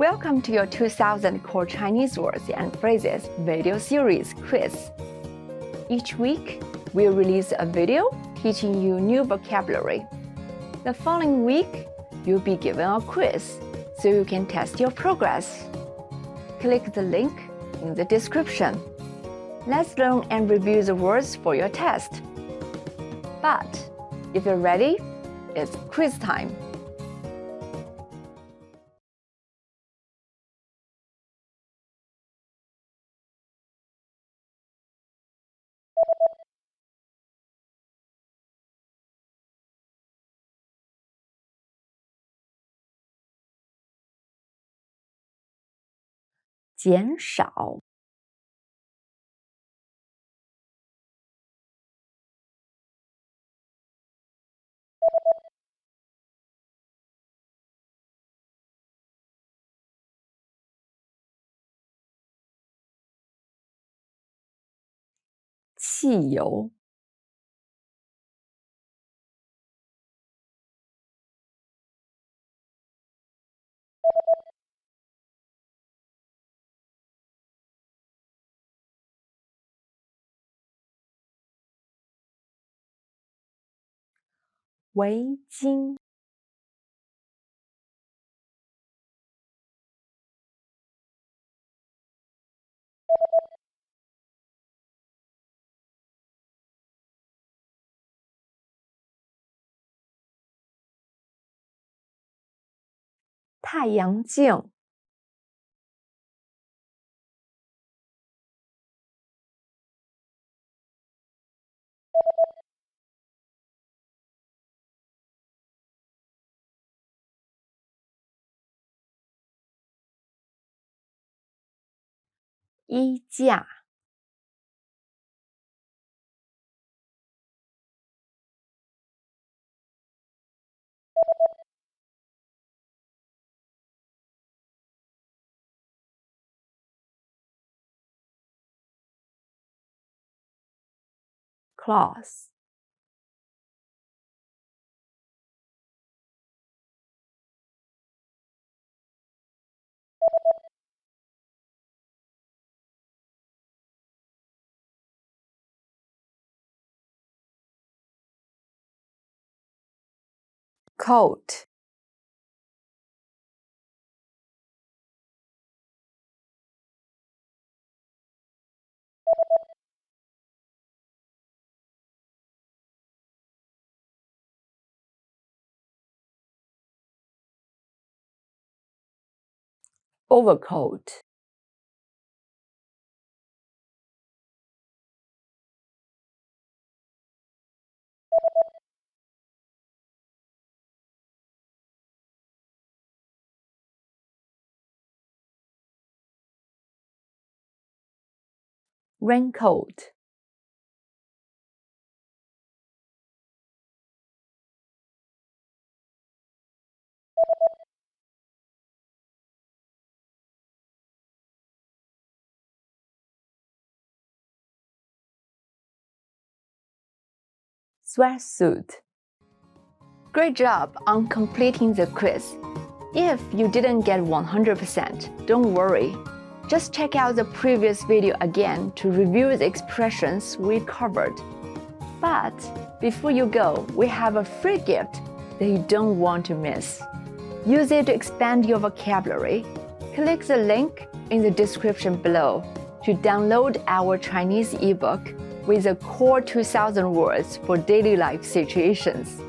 Welcome to your 2000 Core Chinese Words and Phrases video series quiz. Each week, we'll release a video teaching you new vocabulary. The following week, you'll be given a quiz so you can test your progress. Click the link in the description. Let's learn and review the words for your test. But if you're ready, it's quiz time. "减少汽油围巾太阳镜衣架cloth coat overcoat raincoat sweatsuit. Great job on completing the quiz. If you didn't get 100%, don't worry. Just check out the previous video again to review the expressions we covered. But before you go, we have a free gift that you don't want to miss. Use it to expand your vocabulary. Click the link in the description below to download our Chinese ebook with the core 2000 words for daily life situations.